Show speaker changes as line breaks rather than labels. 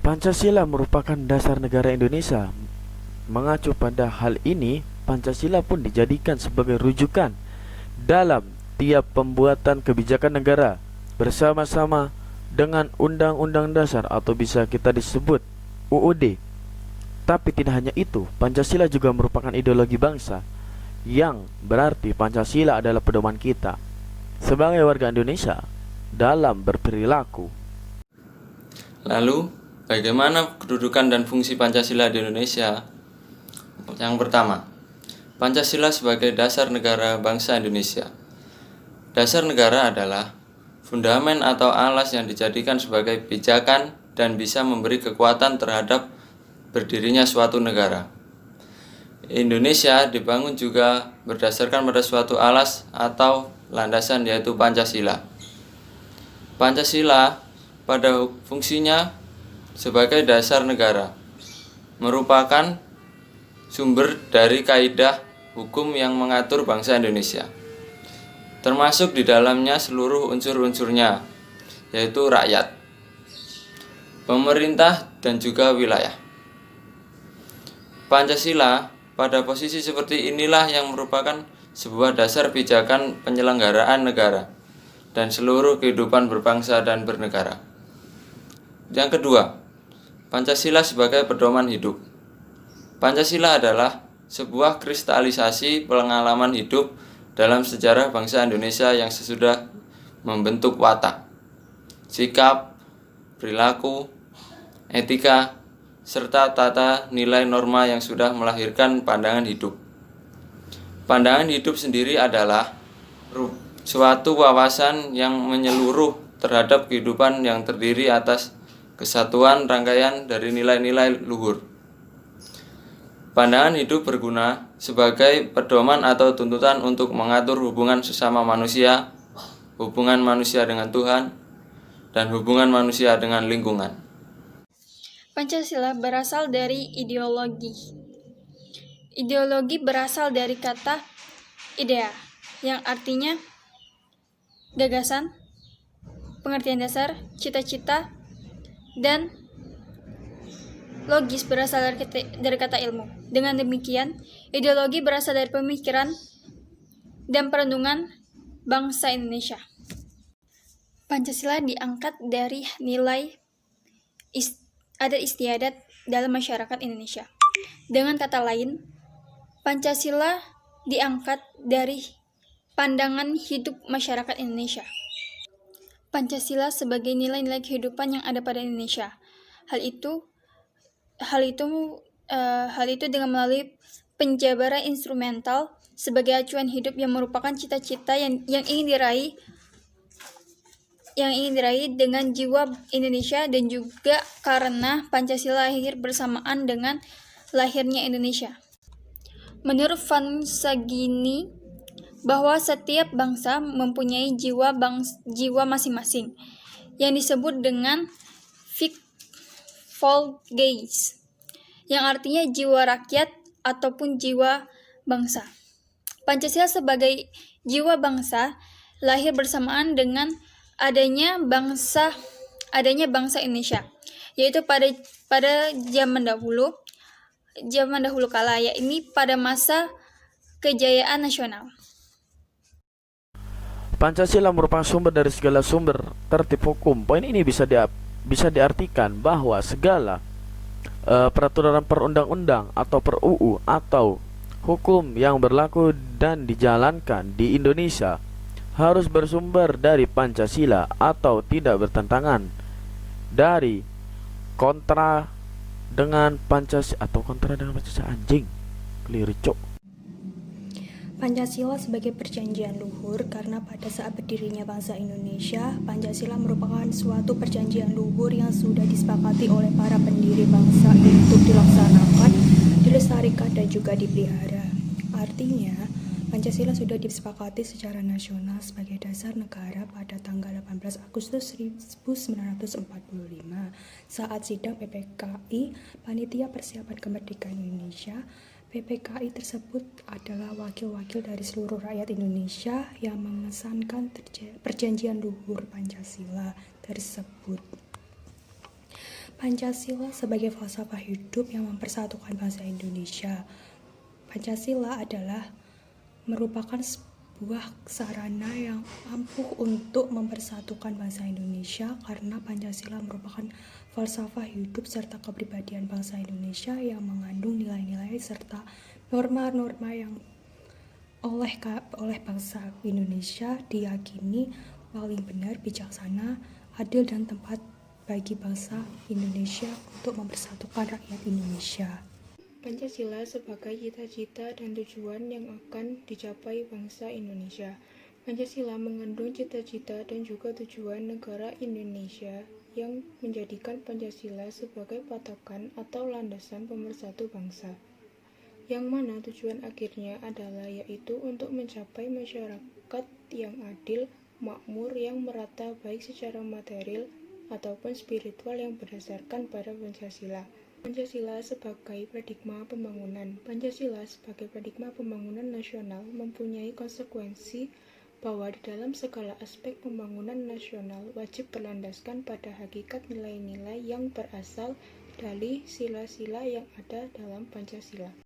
Pancasila merupakan dasar negara Indonesia. Mengacu pada hal ini, Pancasila pun dijadikan sebagai rujukan dalam tiap pembuatan kebijakan negara bersama-sama dengan Undang-Undang Dasar atau bisa kita disebut UUD. Tapi tidak hanya itu, Pancasila juga merupakan ideologi bangsa, yang berarti Pancasila adalah pedoman kita sebagai warga Indonesia dalam berperilaku.
Lalu, bagaimana kedudukan dan fungsi Pancasila di Indonesia? Yang pertama, Pancasila sebagai dasar negara bangsa Indonesia. Dasar negara adalah fundamen atau alas yang dijadikan sebagai pijakan dan bisa memberi kekuatan terhadap berdirinya suatu negara. Indonesia dibangun juga berdasarkan pada suatu alas atau landasan, yaitu Pancasila. Pancasila pada fungsinya sebagai dasar negara merupakan sumber dari kaidah hukum yang mengatur bangsa Indonesia, termasuk di dalamnya seluruh unsur-unsurnya, yaitu rakyat, pemerintah, dan juga wilayah. Pancasila pada posisi seperti inilah yang merupakan sebuah dasar pijakan penyelenggaraan negara dan seluruh kehidupan berbangsa dan bernegara. Yang kedua, Pancasila sebagai pedoman hidup. Pancasila adalah sebuah kristalisasi pengalaman hidup dalam sejarah bangsa Indonesia yang sesudah membentuk watak, sikap, perilaku, etika, serta tata nilai norma yang sudah melahirkan pandangan hidup. Pandangan hidup sendiri adalah suatu wawasan yang menyeluruh terhadap kehidupan yang terdiri atas kesatuan rangkaian dari nilai-nilai luhur. Pandangan hidup berguna sebagai pedoman atau tuntutan untuk mengatur hubungan sesama manusia, hubungan manusia dengan Tuhan, dan hubungan manusia dengan lingkungan.
Pancasila berasal dari ideologi. Ideologi berasal dari kata idea, yang artinya gagasan, pengertian dasar, cita-cita, dan logis berasal dari kata ilmu. Dengan demikian, ideologi berasal dari pemikiran dan perenungan bangsa Indonesia. Pancasila diangkat dari nilai adat istiadat dalam masyarakat Indonesia. Dengan kata lain, Pancasila diangkat dari pandangan hidup masyarakat Indonesia. Pancasila sebagai nilai-nilai kehidupan yang ada pada Indonesia. Hal itu dengan melalui penjabaran instrumental sebagai acuan hidup yang merupakan cita-cita yang ingin diraih dengan jiwa Indonesia, dan juga karena Pancasila lahir bersamaan dengan lahirnya Indonesia. Menurut Vansagini, bahwa setiap bangsa mempunyai jiwa masing-masing yang disebut dengan Volksgeist, yang artinya jiwa rakyat ataupun jiwa bangsa. Pancasila sebagai jiwa bangsa lahir bersamaan dengan adanya bangsa Indonesia, yaitu pada zaman dahulu kala, yakni pada masa kejayaan nasional.
Pancasila merupakan sumber dari segala sumber tertib hukum. Poin ini bisa diartikan bahwa segala peraturan perundang-undang atau per-UU atau hukum yang berlaku dan dijalankan di Indonesia harus bersumber dari Pancasila atau tidak bertentangan dari kontra dengan Pancasila anjing. Keliru, cok.
Pancasila sebagai perjanjian luhur, karena pada saat berdirinya bangsa Indonesia, Pancasila merupakan suatu perjanjian luhur yang sudah disepakati oleh para pendiri bangsa untuk dilaksanakan, dilestarikan, dan juga dipelihara. Artinya, Pancasila sudah disepakati secara nasional sebagai dasar negara pada tanggal 18 Agustus 1945 saat sidang PPKI, Panitia Persiapan Kemerdekaan Indonesia. PPKI tersebut adalah wakil-wakil dari seluruh rakyat Indonesia yang mengesankan perjanjian luhur Pancasila tersebut. Pancasila sebagai falsafah hidup yang mempersatukan bangsa Indonesia. Pancasila adalah merupakan sebuah sarana yang ampuh untuk mempersatukan bangsa Indonesia karena Pancasila merupakan falsafah hidup serta kepribadian bangsa Indonesia yang mengandung nilai-nilai serta norma-norma yang oleh bangsa Indonesia diyakini paling benar, bijaksana, adil, dan tepat bagi bangsa Indonesia untuk mempersatukan rakyat Indonesia.
Pancasila sebagai cita-cita dan tujuan yang akan dicapai bangsa Indonesia. Pancasila mengandung cita-cita dan juga tujuan negara Indonesia yang menjadikan Pancasila sebagai patokan atau landasan pemersatu bangsa. Yang mana tujuan akhirnya adalah yaitu untuk mencapai masyarakat yang adil, makmur, yang merata baik secara material ataupun spiritual yang berdasarkan pada Pancasila. Pancasila sebagai paradigma pembangunan. Pancasila sebagai paradigma pembangunan nasional mempunyai konsekuensi bahwa di dalam segala aspek pembangunan nasional wajib berlandaskan pada hakikat nilai-nilai yang berasal dari sila-sila yang ada dalam Pancasila.